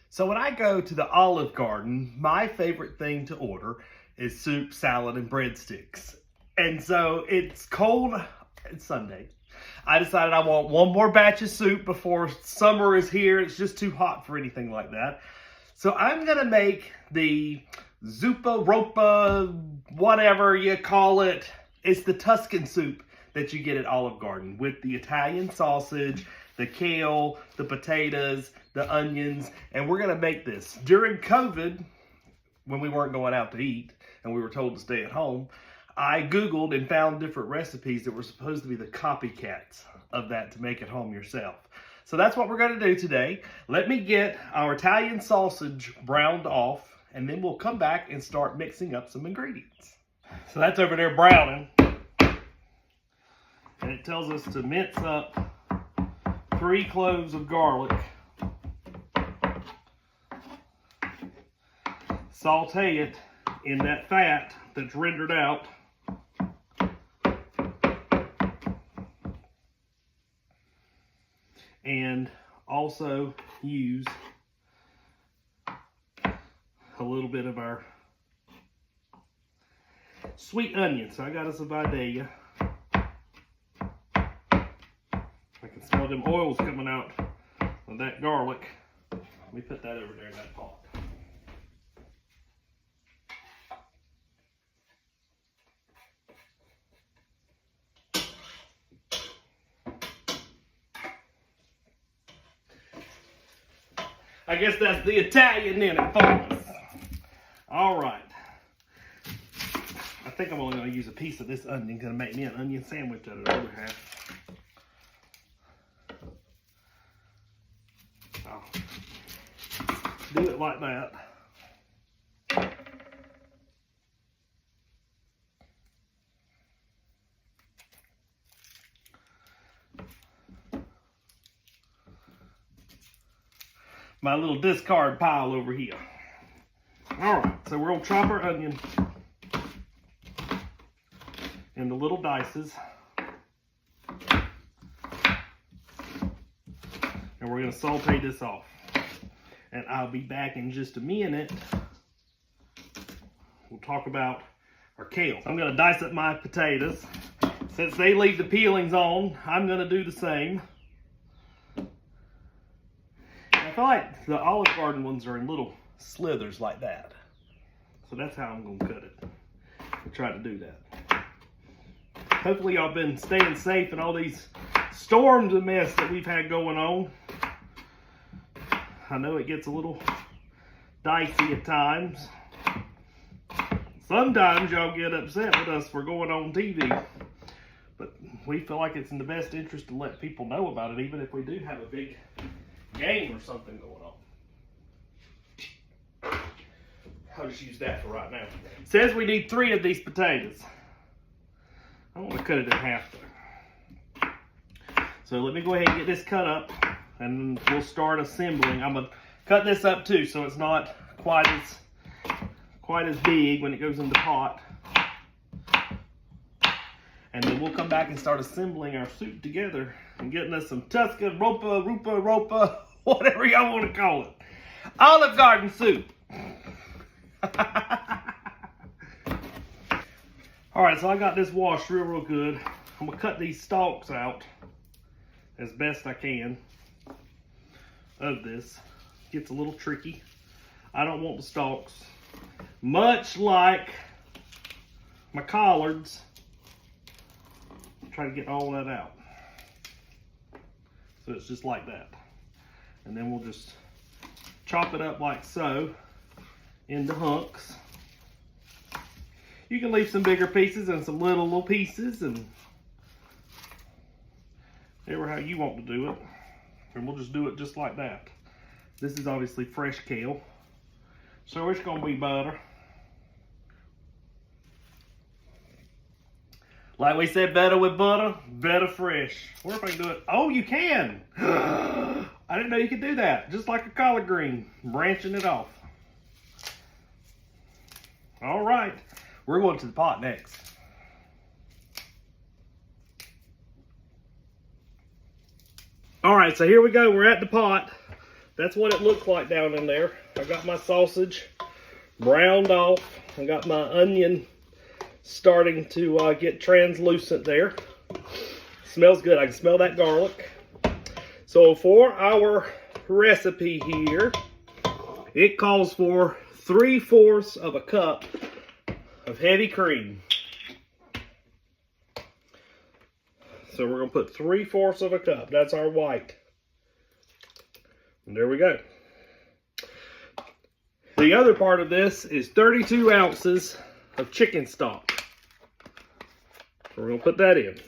So when I go to the Olive Garden, my favorite thing to order is soup, salad, and breadsticks. And so it's cold, it's Sunday. I decided I want one more batch of soup before summer is here. It's just too hot for anything like that. So I'm gonna make the zuppa, ropa, whatever you call it. It's the Tuscan soup that you get at Olive Garden with the Italian sausage, the kale, the potatoes, the onions, and we're gonna make this. During COVID, when we weren't going out to eat and we were told to stay at home, I Googled and found different recipes that were supposed to be the copycats of that to make at home yourself. So that's what we're gonna do today. Let me get our Italian sausage browned off, and then we'll come back and start mixing up some ingredients. So that's over there browning. And it tells us to mince up 3 cloves of garlic. Saute it in that fat that's rendered out. And also use a little bit of our sweet onion. So I got us a Vidalia. I can smell them oils coming out of that garlic. Let me put that over there in that pot. I guess that's the Italian in it for us. All right. I think I'm only going to use a piece of this onion. Going to make me an onion sandwich out of the other half. I'll do it like that. My little discard pile over here. All right, so we're gonna chop our onion into little dices. And we're gonna saute this off. And I'll be back in just a minute. We'll talk about our kale. I'm gonna dice up my potatoes. Since they leave the peelings on, I'm gonna do the same. I feel like the Olive Garden ones are in little slithers like that. So that's how I'm gonna cut it. We'll try to do that. Hopefully y'all been staying safe in all these storms and mess that we've had going on. I know it gets a little dicey at times. Sometimes y'all get upset with us for going on TV. But we feel like it's in the best interest to let people know about it, even if we do have a big game or something going on. I'll just use that for right now. It says we need 3 of these potatoes. I want to cut it in half though. So let me go ahead and get this cut up and we'll start assembling. I'm gonna cut this up too so it's not quite as big when it goes in the pot. And then we'll come back and start assembling our soup together and getting us some Tuscan, ropa, whatever y'all want to call it. Olive Garden soup. All right, so I got this washed real good. I'm gonna cut these stalks out as best I can of this. Gets a little tricky. I don't want the stalks. Much like my collards, try to get all that out. So it's just like that. And then we'll just chop it up like so into hunks. You can leave some bigger pieces and some little pieces and whatever how you want to do it. And we'll just do it just like that. This is obviously fresh kale. So it's gonna be butter. Like we said, better with butter, better fresh. What if I can do it? Oh, you can. I didn't know you could do that. Just like a collard green, branching it off. All right, we're going to the pot next. All right, so here we go. We're at the pot. that's what it looks like down in there. I got my sausage browned off. I got my onion starting to get translucent there. Smells good. I can smell that garlic. So for our recipe here, it calls for 3/4 of a cup of heavy cream. So we're going to put 3/4 of a cup. That's our white. And there we go. The other part of this is 32 ounces of chicken stock. So we're going to put that in.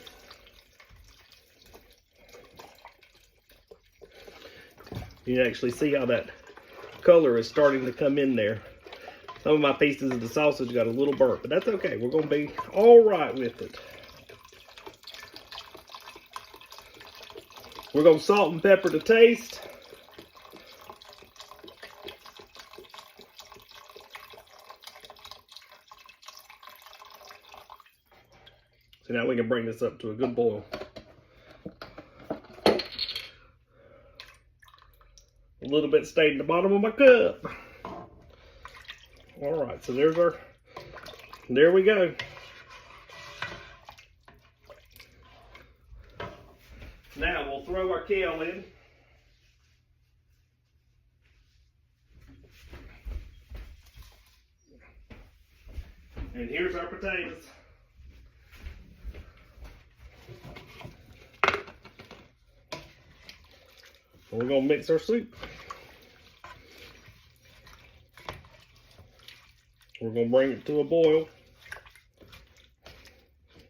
You can actually see how that color is starting to come in there. Some of my pieces of the sausage got a little burnt, but that's okay. We're going to be all right with it. We're going to salt and pepper to taste. So now we can bring this up to a good boil. A little bit stayed in the bottom of my cup. All right, so there we go. Now we'll throw our kale in. And here's our potatoes. We're going to mix our soup. We're going to bring it to a boil.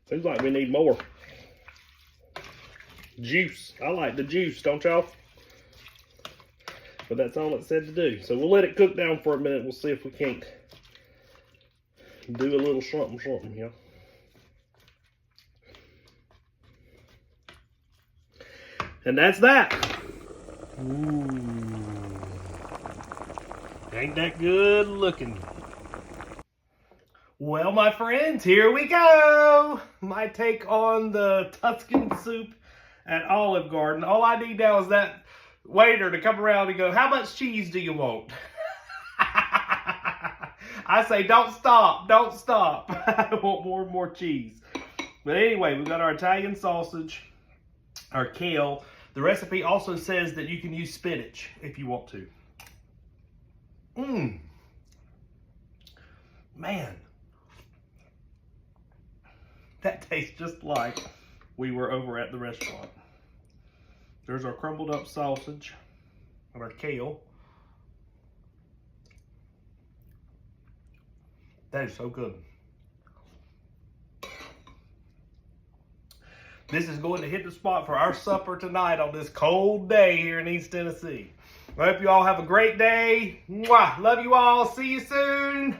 Seems like we need more juice. I like the juice, don't y'all? But that's all it said to do. So we'll let it cook down for a minute. We'll see if we can't do a little something here. And that's that. Ooh. Ain't that good looking? Well, my friends, here we go. My take on the Tuscan soup at Olive Garden. All I need now is that waiter to come around and go, how much cheese do you want? I say, don't stop, don't stop. I want more and more cheese. But anyway, we got our Italian sausage, our kale. The recipe also says that you can use spinach if you want to. Man. That tastes just like we were over at the restaurant. There's our crumbled up sausage and our kale. That is so good. This is going to hit the spot for our supper tonight on this cold day here in East Tennessee. I hope you all have a great day. Mwah! Love you all. See you soon.